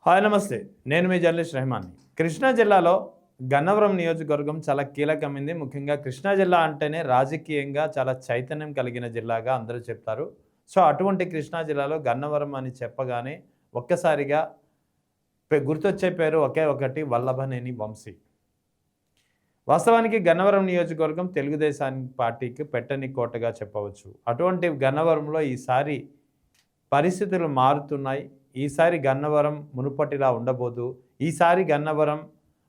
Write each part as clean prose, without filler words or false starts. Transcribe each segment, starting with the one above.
Hi నమస్తే. నేను మీ journalist రెహమాన్‌ని. Krishna జిల్లాలో గన్నవరం నియోజకవర్గం చాలా కీలకమైంది. ముఖ్యంగా కృష్ణా జిల్లా అంటేనే రాజకీయంగా చాలా చైతన్యం కలిగిన జిల్లాగా అందరూ చెప్తారు. సో, అటువంటి కృష్ణా జిల్లాలో గన్నవరం అని చెప్పగానే ఒక్కసారిగా గుర్తొచ్చే పేరు ఒకే ఒకటి వల్లభనేని వంశీ. వాస్తవానికి గన్నవరం నియోజకవర్గం తెలుగుదేశం పార్టీకి పెట్టని కోటగా చెప్పవచ్చు. అటువంటి గన్నవరంలో ఈసారి పరిస్థితులు మారుతున్నాయి. ఈసారి గన్నవరం మునుపటిలా ఉండబోదు. ఈసారి గన్నవరం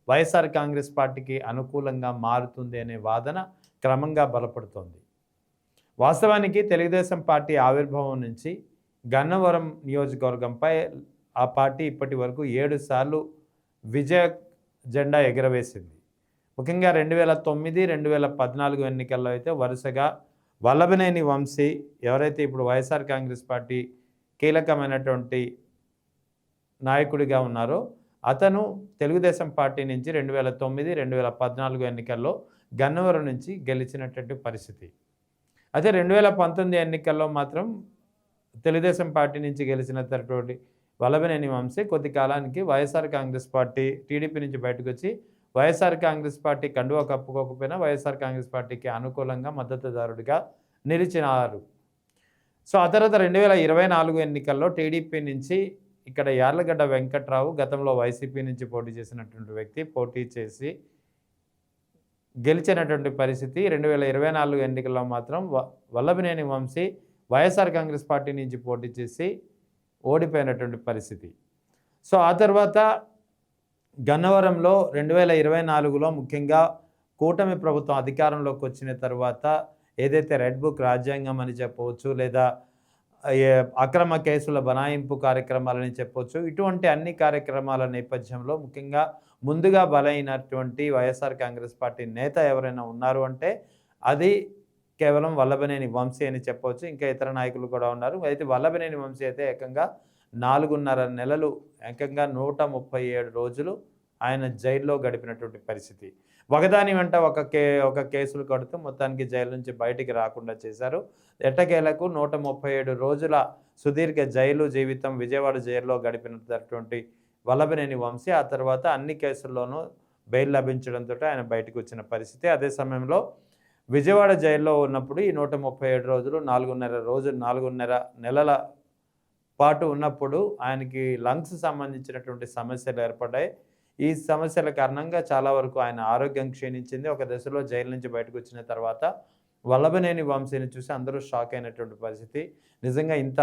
వైఎస్ఆర్ కాంగ్రెస్ పార్టీకి అనుకూలంగా మారుతుంది అనే వాదన క్రమంగా బలపడుతోంది. వాస్తవానికి తెలుగుదేశం పార్టీ ఆవిర్భావం నుంచి గన్నవరం నియోజకవర్గంపై ఆ పార్టీ ఇప్పటి వరకు 7 సార్లు విజయ జెండా ఎగరవేసింది. ముఖ్యంగా 2009, 2014 ఎన్నికల్లో అయితే వరుసగా వల్లభనేని వంశీ ఎవరైతే ఇప్పుడు వైఎస్ఆర్ కాంగ్రెస్ పార్టీ కీలకమైనటువంటి నాయకుడిగా ఉన్నారో అతను తెలుగుదేశం పార్టీ నుంచి 2009, 2014 ఎన్నికల్లో గన్నవరం నుంచి గెలిచినటువంటి పరిస్థితి. అయితే 2019 ఎన్నికల్లో మాత్రం తెలుగుదేశం పార్టీ నుంచి గెలిచినటువంటి వల్లభనేని వంశీ కొద్ది కాలానికి వైఎస్ఆర్ కాంగ్రెస్ పార్టీ టీడీపీ నుంచి బయటకు వచ్చి వైఎస్ఆర్ కాంగ్రెస్ పార్టీ కండువా కప్పుకోకపోయినా వైఎస్ఆర్ కాంగ్రెస్ పార్టీకి అనుకూలంగా మద్దతుదారుడిగా నిలిచినారు. సో, ఆ తర్వాత 2024 ఎన్నికల్లో టీడీపీ నుంచి ఇక్కడ యార్లగడ్డ వెంకట్రావు గతంలో వైసీపీ నుంచి పోటీ చేసినటువంటి వ్యక్తి పోటీ చేసి గెలిచినటువంటి పరిస్థితి. 2024 ఎన్నికల్లో మాత్రం వల్లభనేని వంశీ వైఎస్ఆర్ కాంగ్రెస్ పార్టీ నుంచి పోటీ చేసి ఓడిపోయినటువంటి పరిస్థితి. సో, ఆ తర్వాత గన్నవరంలో 2024లో ముఖ్యంగా కూటమి ప్రభుత్వం అధికారంలోకి వచ్చిన తర్వాత ఏదైతే రెడ్ బుక్ రాజ్యాంగం అని చెప్పవచ్చు, లేదా అక్రమ కేసుల బనాయింపు కార్యక్రమాలని చెప్పవచ్చు, ఇటువంటి అన్ని కార్యక్రమాల నేపథ్యంలో ముఖ్యంగా ముందుగా బలైనటువంటి వైఎస్ఆర్ కాంగ్రెస్ పార్టీ నేత ఎవరైనా ఉన్నారు అంటే అది కేవలం వల్లభనేని వంశీ అని చెప్పవచ్చు. ఇంకా ఇతర నాయకులు కూడా ఉన్నారు. అయితే వల్లభనేని వంశీ అయితే ఏకంగా 4.5 నెలలు ఏకంగా 137 రోజులు ఆయన జైల్లో గడిపినటువంటి పరిస్థితి. ఒకదాని వెంట ఒక కేసులు కడుతూ మొత్తానికి జైలు నుంచి బయటికి రాకుండా చేశారు. ఎట్టకేలకు 137 రోజుల సుదీర్ఘ జైలు జీవితం విజయవాడ జైల్లో గడిపినటువంటి వల్లభనేని వంశీ ఆ తర్వాత అన్ని కేసుల్లోనూ బెయిల్ లభించడంతో ఆయన బయటకు వచ్చిన పరిస్థితి. అదే సమయంలో విజయవాడ జైల్లో ఉన్నప్పుడు ఈ 137 రోజులు 4.5 నెలల పాటు ఉన్నప్పుడు ఆయనకి లంగ్స్ సంబంధించినటువంటి సమస్యలు ఏర్పడ్డాయి. ఈ సమస్యల కారణంగా చాలా వరకు ఆయన ఆరోగ్యం క్షీణించింది. ఒక దశలో జైలు నుంచి బయటకు వచ్చిన తర్వాత వల్లభనేని వంశీని చూసి అందరూ షాక్ అయినటువంటి పరిస్థితి. నిజంగా ఇంత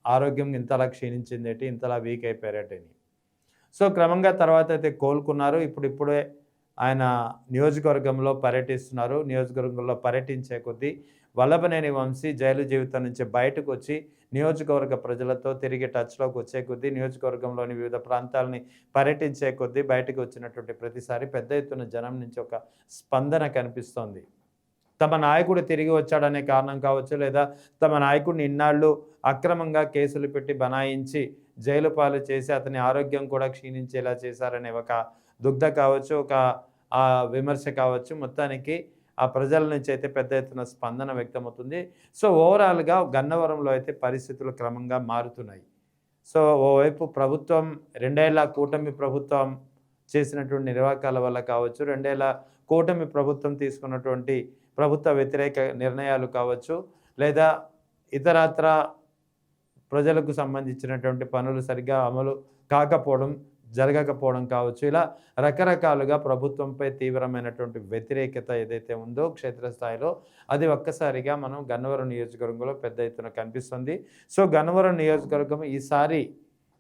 ఆరోగ్యం ఇంతలా క్షీణించిందేంటి, ఇంతలా వీక్ అయిపోయారటని. సో, క్రమంగా తర్వాత అయితే కోలుకున్నారు. ఇప్పుడే ఆయన నియోజకవర్గంలో పర్యటిస్తున్నారు. నియోజకవర్గంలో పర్యటించే కొద్దీ వల్లభనేని వంశీ జైలు జీవితం నుంచి బయటకు వచ్చి నియోజకవర్గ ప్రజలతో తిరిగి టచ్‌లోకి వచ్చే కొద్దీ నియోజకవర్గంలోని వివిధ ప్రాంతాలని పర్యటించే కొద్దీ బయటకు వచ్చినటువంటి ప్రతిసారి పెద్ద ఎత్తున జనం నుంచి ఒక స్పందన కనిపిస్తోంది. తమ నాయకుడు తిరిగి వచ్చాడనే కారణం కావచ్చు, లేదా తమ నాయకుడిని ఇన్నాళ్ళు అక్రమంగా కేసులు పెట్టి బనాయించి జైలు పాలు చేసి అతని ఆరోగ్యం కూడా క్షీణించేలా చేశారనే ఒక దుగ్ధ కావచ్చు, ఒక విమర్శ కావచ్చు, మొత్తానికి ఆ ప్రజల నుంచి అయితే పెద్ద ఎత్తున స్పందన వ్యక్తమవుతుంది. సో, ఓవరాల్‌గా గన్నవరంలో అయితే పరిస్థితులు క్రమంగా మారుతున్నాయి. సో, ఓవైపు ప్రభుత్వం 2 ఏళ్ల కూటమి ప్రభుత్వం చేసినటువంటి నిర్వాకాల వల్ల కావచ్చు, 2 ఏళ్ల కూటమి ప్రభుత్వం తీసుకున్నటువంటి ప్రభుత్వ వ్యతిరేక నిర్ణయాలు కావచ్చు, లేదా ఇతరత్రా ప్రజలకు సంబంధించినటువంటి పనులు సరిగ్గా అమలు కాకపోవడం, జరగకపోవడం కావచ్చు. ఇలా రకరకాలుగా ప్రభుత్వంపై తీవ్రమైనటువంటి వ్యతిరేకత ఏదైతే ఉందో క్షేత్రస్థాయిలో అది ఒక్కసారిగా మనం గన్నవరం నియోజకవర్గంలో పెద్ద ఎత్తున కనిపిస్తుంది. సో, గన్నవరం నియోజకవర్గం ఈసారి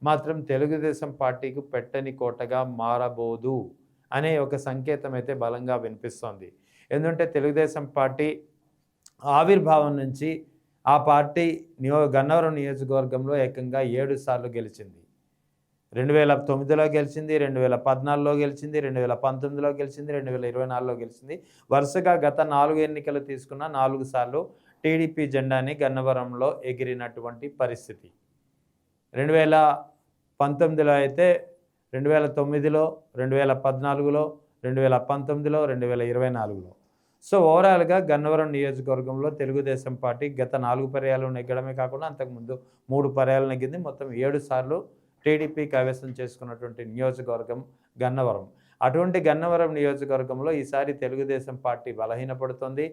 మాత్రం తెలుగుదేశం పార్టీకి పెట్టని కోటగా మారబోదు అనే ఒక సంకేతం అయితే బలంగా వినిపిస్తోంది. ఎందుకంటే తెలుగుదేశం పార్టీ ఆవిర్భావం నుంచి ఆ పార్టీ గన్నవరం నియోజకవర్గంలో ఏకంగా 7 సార్లు గెలిచింది. 2009లో గెలిచింది, 2014లో గెలిచింది, 2019లో గెలిచింది, 2024లో గెలిచింది. వరుసగా గత 4 ఎన్నికలు తీసుకున్న 4 సార్లు టీడీపీ జెండాని గన్నవరంలో ఎగిరినటువంటి పరిస్థితి. 2019లో అయితే 2009లో, 2014లో, 2019లో, 2024లో. సో, ఓవరాల్‌గా గన్నవరం నియోజకవర్గంలో తెలుగుదేశం పార్టీ గత 4 పర్యాలు నెగ్గడమే కాకుండా అంతకుముందు 3 పర్యాలు నెగ్గింది. మొత్తం 7 సార్లు టీడీపీ కైవసం చేసుకున్నటువంటి నియోజకవర్గం గన్నవరం. అటువంటి గన్నవరం నియోజకవర్గంలో ఈసారి తెలుగుదేశం పార్టీ బలహీనపడుతుంది.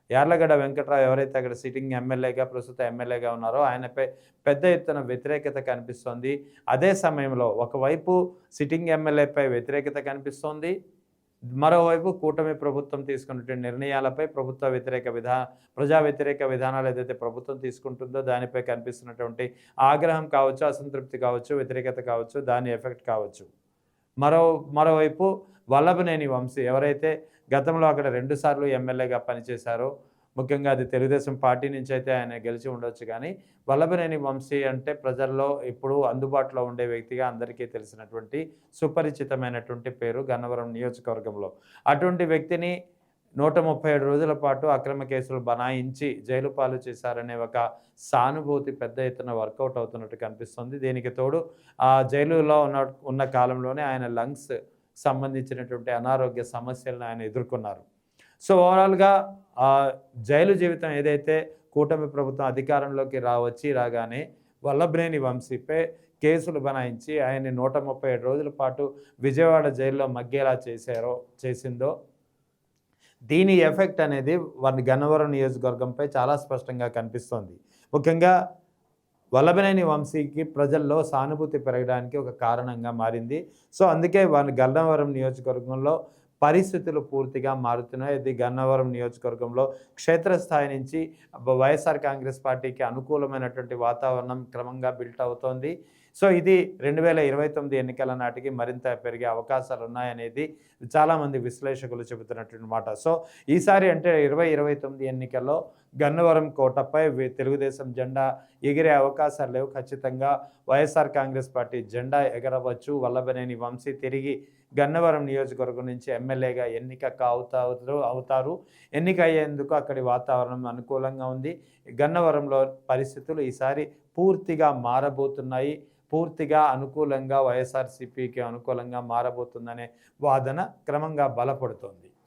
యార్లగడ్డ వెంకట్రావు ఎవరైతే అక్కడ సిట్టింగ్ ఎమ్మెల్యేగా ప్రస్తుత ఎమ్మెల్యేగా ఉన్నారో ఆయనపై పెద్ద ఎత్తున వ్యతిరేకత కనిపిస్తోంది. అదే సమయంలో ఒకవైపు సిట్టింగ్ ఎమ్మెల్యేపై వ్యతిరేకత కనిపిస్తోంది, మరోవైపు కూటమి ప్రభుత్వం తీసుకున్నటువంటి నిర్ణయాలపై ప్రజా వ్యతిరేక విధానాలు ఏదైతే ప్రభుత్వం తీసుకుంటుందో దానిపై కనిపిస్తున్నటువంటి ఆగ్రహం కావచ్చు, అసంతృప్తి కావచ్చు, వ్యతిరేకత కావచ్చు, దాని ఎఫెక్ట్ కావచ్చు. మరోవైపు వల్లభనేని వంశీ ఎవరైతే గతంలో అక్కడ 2 సార్లు ఎమ్మెల్యేగా పనిచేశారో, ముఖ్యంగా అది తెలుగుదేశం పార్టీ నుంచి అయితే ఆయన గెలిచి ఉండొచ్చు, కానీ వల్లభనేని వంశీ అంటే ప్రజల్లో ఇప్పుడు అందుబాటులో ఉండే వ్యక్తిగా అందరికీ తెలిసినటువంటి సుపరిచితమైనటువంటి పేరు గన్నవరం నియోజకవర్గంలో. అటువంటి వ్యక్తిని 137 రోజుల పాటు అక్రమ కేసులు బనాయించి జైలు పాలు చేశారనే ఒక సానుభూతి పెద్ద ఎత్తున వర్కౌట్ అవుతున్నట్టు కనిపిస్తుంది. దీనికి తోడు ఆ జైలులో ఉన్న కాలంలోనే ఆయన లంగ్స్ సంబంధించినటువంటి అనారోగ్య సమస్యలను ఆయన ఎదుర్కొన్నారు. సో ఓవరాల్గా జైలు జీవితం ఏదైతే కూటమి ప్రభుత్వం అధికారంలోకి రాగానే వల్లభనేని వంశీపై కేసులు బనాయించి ఆయన్ని 137 రోజుల పాటు విజయవాడ జైల్లో మగ్గేలా చేసిందో దీని ఎఫెక్ట్ అనేది గన్నవరం నియోజకవర్గంపై చాలా స్పష్టంగా కనిపిస్తోంది. ముఖ్యంగా వల్లభనేని వంశీకి ప్రజల్లో సానుభూతి పెరగడానికి ఒక కారణంగా మారింది. సో అందుకే గన్నవరం నియోజకవర్గంలో పరిస్థితులు పూర్తిగా మారుతున్నాయి. ఇది గన్నవరం నియోజకవర్గంలో క్షేత్రస్థాయి నుంచి వైఎస్ఆర్ కాంగ్రెస్ పార్టీకి అనుకూలమైనటువంటి వాతావరణం క్రమంగా బిల్ట్ అవుతోంది. సో ఇది 2029 ఎన్నికల నాటికి మరింత పెరిగే అవకాశాలు ఉన్నాయనేది చాలామంది విశ్లేషకులు చెబుతున్నటువంటి మాట. సో ఈసారి అంటే 2029 ఎన్నికల్లో గన్నవరం కోటపై తెలుగుదేశం జెండా ఎగిరే అవకాశాలు లేవు. ఖచ్చితంగా వైఎస్ఆర్ కాంగ్రెస్ పార్టీ జెండా ఎగరవచ్చు. వల్లభనేని వంశీ తిరిగి గన్నవరం నియోజకవర్గం నుంచి ఎమ్మెల్యేగా అవుతారు. ఎన్నిక అయ్యేందుకు అక్కడి వాతావరణం అనుకూలంగా ఉంది. గన్నవరంలో పరిస్థితులు ఈసారి పూర్తిగా మారబోతున్నాయి. పూర్తిగా అనుకూలంగా వైఎస్ఆర్సీపీకి అనుకూలంగా మారబోతుందనే వాదన క్రమంగా బలపడుతోంది.